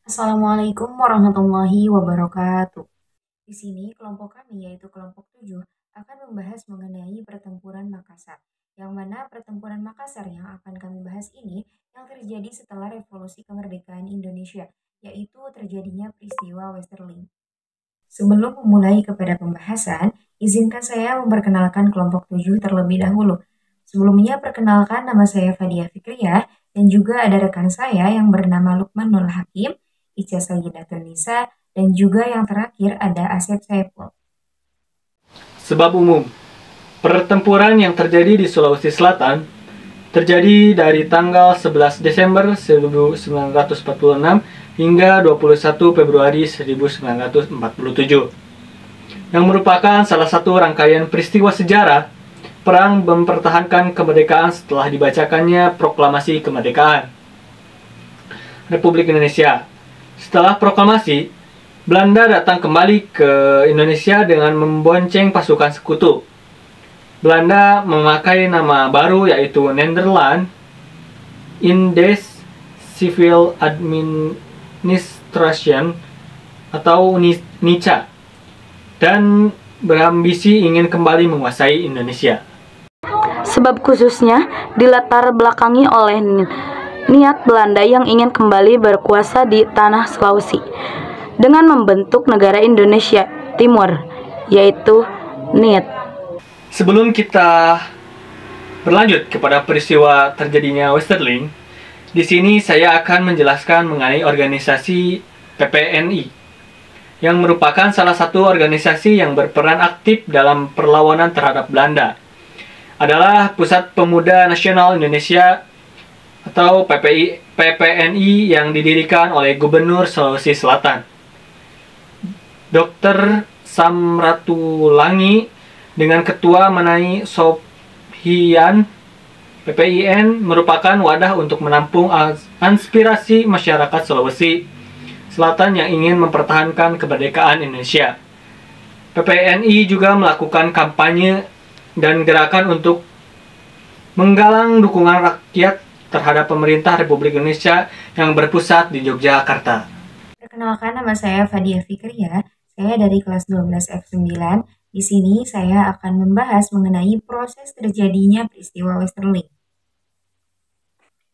Assalamualaikum warahmatullahi wabarakatuh. Di sini kelompok kami yaitu kelompok 7 akan membahas mengenai pertempuran Makassar. Yang mana pertempuran Makassar yang akan kami bahas ini yang terjadi setelah revolusi kemerdekaan Indonesia, yaitu terjadinya peristiwa Westerling. Sebelum memulai kepada pembahasan, izinkan saya memperkenalkan kelompok 7 terlebih dahulu. Sebelumnya perkenalkan, nama saya Fadia Fikriyah dan juga ada rekan saya yang bernama Lukman Nur Hakim, Ica Sayyidatun Nisa, dan juga yang terakhir ada Asep Saiful. Sebab umum, pertempuran yang terjadi di Sulawesi Selatan terjadi dari tanggal 11 Desember 1946 hingga 21 Februari 1947, yang merupakan salah satu rangkaian peristiwa sejarah perang mempertahankan kemerdekaan setelah dibacakannya Proklamasi Kemerdekaan Republik Indonesia. Setelah proklamasi, Belanda datang kembali ke Indonesia dengan membonceng pasukan sekutu. Belanda memakai nama baru yaitu Nederland Indes Civil Administration atau NICA dan berambisi ingin kembali menguasai Indonesia. Sebab khususnya dilatar belakangi oleh niat Belanda yang ingin kembali berkuasa di tanah Sulawesi dengan membentuk negara Indonesia Timur, yaitu NIT. Sebelum kita berlanjut kepada peristiwa terjadinya Westerling, di sini saya akan menjelaskan mengenai organisasi PPNI, yang merupakan salah satu organisasi yang berperan aktif dalam perlawanan terhadap Belanda. Adalah Pusat Pemuda Nasional Indonesia atau PPNI yang didirikan oleh Gubernur Sulawesi Selatan, Dr. Samratulangi, dengan Ketua Manai Sophian. PPIN merupakan wadah untuk menampung aspirasi masyarakat Sulawesi Selatan yang ingin mempertahankan kemerdekaan Indonesia. PPNI juga melakukan kampanye dan gerakan untuk menggalang dukungan rakyat terhadap pemerintah Republik Indonesia yang berpusat di Yogyakarta. Perkenalkan, nama saya Fadia Fikriyah. Saya dari kelas 12 F9. Di sini saya akan membahas mengenai proses terjadinya peristiwa Westerling.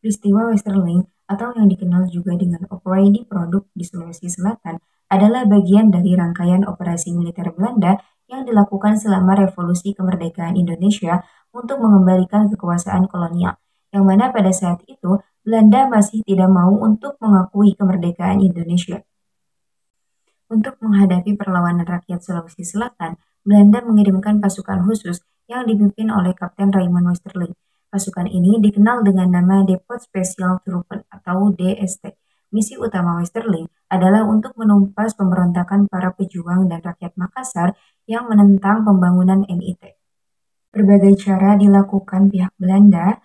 Peristiwa Westerling atau yang dikenal juga dengan Operasi Produk di Sulawesi Selatan adalah bagian dari rangkaian operasi militer Belanda yang dilakukan selama revolusi kemerdekaan Indonesia untuk mengembalikan kekuasaan kolonial, yang mana pada saat itu Belanda masih tidak mau untuk mengakui kemerdekaan Indonesia. Untuk menghadapi perlawanan rakyat Sulawesi Selatan, Belanda mengirimkan pasukan khusus yang dipimpin oleh Kapten Raymond Westerling. Pasukan ini dikenal dengan nama Depot Special Truppen atau DST. Misi utama Westerling adalah untuk menumpas pemberontakan para pejuang dan rakyat Makassar yang menentang pembangunan NIT. Berbagai cara dilakukan pihak Belanda,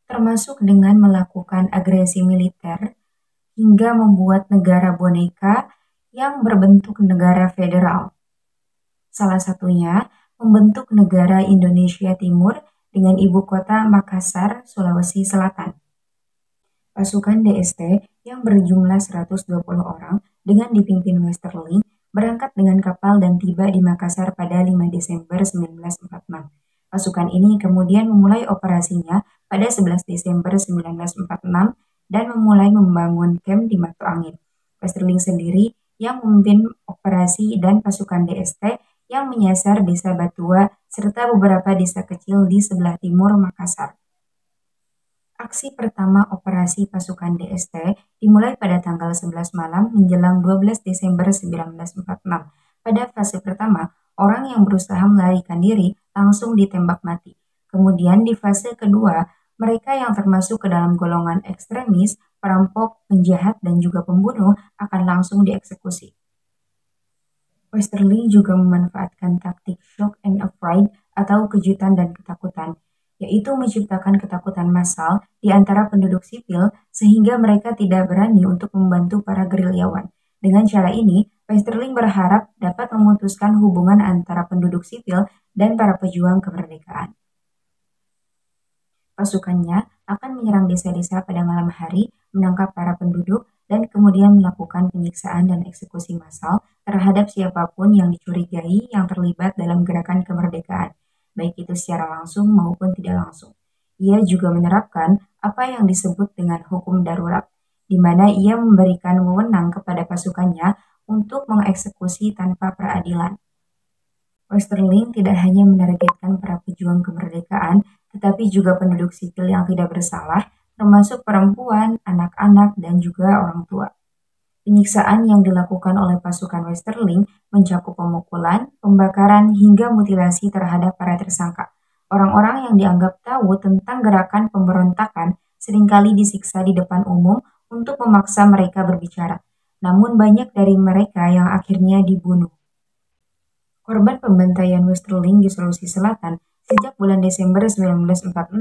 termasuk dengan melakukan agresi militer hingga membuat negara boneka yang berbentuk negara federal. Salah satunya membentuk negara Indonesia Timur dengan ibu kota Makassar, Sulawesi Selatan. Pasukan DST yang berjumlah 120 orang dengan dipimpin Westerling berangkat dengan kapal dan tiba di Makassar pada 5 Desember 1946. Pasukan ini kemudian memulai operasinya pada 11 Desember 1946 dan memulai membangun kamp di Batu Angin. Westerling sendiri yang memimpin operasi dan pasukan DST yang menyasar desa Batua serta beberapa desa kecil di sebelah timur Makassar. Aksi pertama operasi pasukan DST dimulai pada tanggal 11 malam menjelang 12 Desember 1946. Pada fase pertama, orang yang berusaha melarikan diri langsung ditembak mati. Kemudian di fase kedua, mereka yang termasuk ke dalam golongan ekstremis, perampok, penjahat, dan juga pembunuh akan langsung dieksekusi. Westerling juga memanfaatkan taktik shock and afraid atau kejutan dan ketakutan, yaitu menciptakan ketakutan massal di antara penduduk sipil sehingga mereka tidak berani untuk membantu para gerilyawan. Dengan cara ini, Westerling berharap dapat memutuskan hubungan antara penduduk sipil dan para pejuang kemerdekaan. Pasukannya akan menyerang desa-desa pada malam hari, menangkap para penduduk, dan kemudian melakukan penyiksaan dan eksekusi massal terhadap siapapun yang dicurigai yang terlibat dalam gerakan kemerdekaan, baik itu secara langsung maupun tidak langsung. Ia juga menerapkan apa yang disebut dengan hukum darurat, di mana ia memberikan wewenang kepada pasukannya untuk mengeksekusi tanpa peradilan. Westerling tidak hanya menargetkan para pejuang kemerdekaan, tetapi juga penduduk sipil yang tidak bersalah, termasuk perempuan, anak-anak, dan juga orang tua. Penyiksaan yang dilakukan oleh pasukan Westerling mencakup pemukulan, pembakaran, hingga mutilasi terhadap para tersangka. Orang-orang yang dianggap tahu tentang gerakan pemberontakan seringkali disiksa di depan umum untuk memaksa mereka berbicara. Namun banyak dari mereka yang akhirnya dibunuh. Korban pembantaian Westerling di Sulawesi Selatan sejak bulan Desember 1946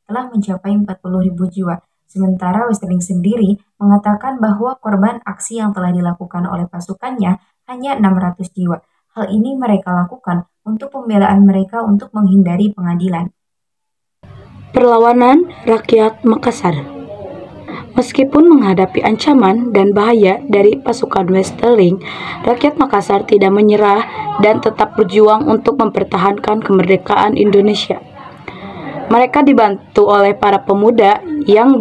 telah mencapai 40.000 jiwa, sementara Westerling sendiri mengatakan bahwa korban aksi yang telah dilakukan oleh pasukannya hanya 600 jiwa. Hal ini mereka lakukan untuk pembelaan mereka untuk menghindari pengadilan. Perlawanan rakyat Makassar. Meskipun menghadapi ancaman dan bahaya dari pasukan Westerling, rakyat Makassar tidak menyerah dan tetap berjuang untuk mempertahankan kemerdekaan Indonesia. Mereka dibantu oleh para pemuda yang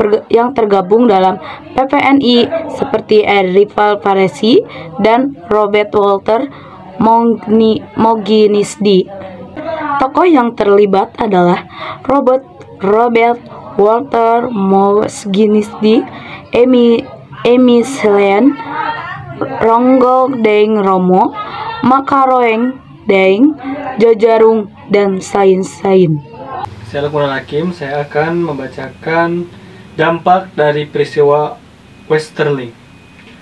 tergabung dalam PPNI seperti Rival Paresi dan Robert Walter Moginisdi. Tokoh yang terlibat adalah Robert Walter Moginisdi, Emi Selen, Ronggol Deng Romo, Makaroeng Deng, Jojarung, dan Sain. Saya Lukman Hakim, saya akan membacakan dampak dari peristiwa Westerling,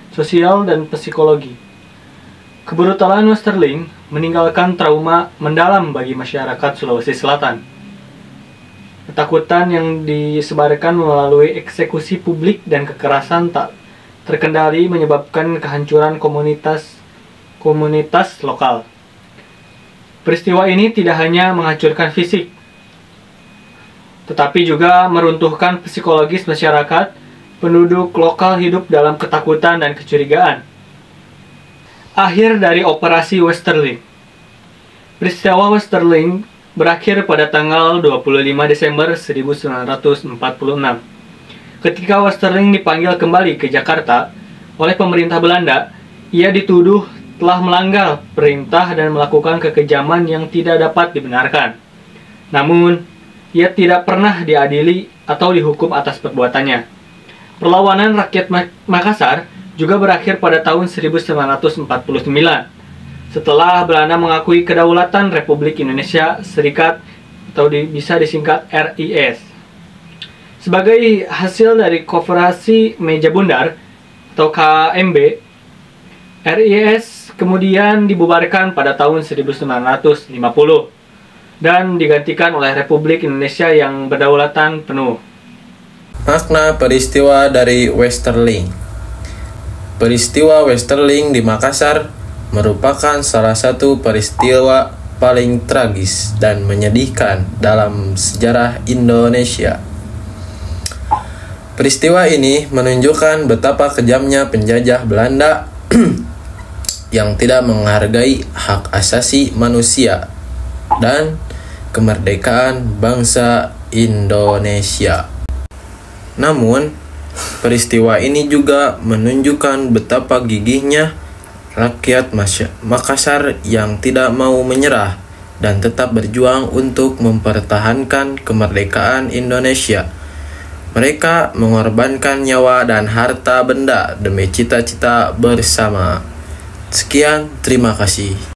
sosial dan psikologi. Kebrutalan Westerling meninggalkan trauma mendalam bagi masyarakat Sulawesi Selatan. Ketakutan yang disebarkan melalui eksekusi publik dan kekerasan tak terkendali menyebabkan kehancuran komunitas lokal. Peristiwa ini tidak hanya menghancurkan fisik, tetapi juga meruntuhkan psikologis masyarakat. Penduduk lokal hidup dalam ketakutan dan kecurigaan. Akhir dari operasi Westerling. Peristiwa Westerling berakhir pada tanggal 25 Desember 1946. Ketika Westerling dipanggil kembali ke Jakarta oleh pemerintah Belanda, ia dituduh telah melanggar perintah dan melakukan kekejaman yang tidak dapat dibenarkan. Namun, ia tidak pernah diadili atau dihukum atas perbuatannya. Perlawanan rakyat Makassar juga berakhir pada tahun 1949. Setelah Belanda mengakui kedaulatan Republik Indonesia Serikat atau bisa disingkat RIS. Sebagai hasil dari Koperasi Meja Bundar atau KMB, RIS kemudian dibubarkan pada tahun 1950 dan digantikan oleh Republik Indonesia yang berdaulatan penuh. Makna peristiwa dari Westerling. Peristiwa Westerling di Makassar merupakan salah satu peristiwa paling tragis dan menyedihkan dalam sejarah Indonesia. Peristiwa ini menunjukkan betapa kejamnya penjajah Belanda yang tidak menghargai hak asasi manusia dan kemerdekaan bangsa Indonesia. Namun, peristiwa ini juga menunjukkan betapa gigihnya rakyat Makassar yang tidak mau menyerah dan tetap berjuang untuk mempertahankan kemerdekaan Indonesia. Mereka mengorbankan nyawa dan harta benda demi cita-cita bersama. Sekian, terima kasih.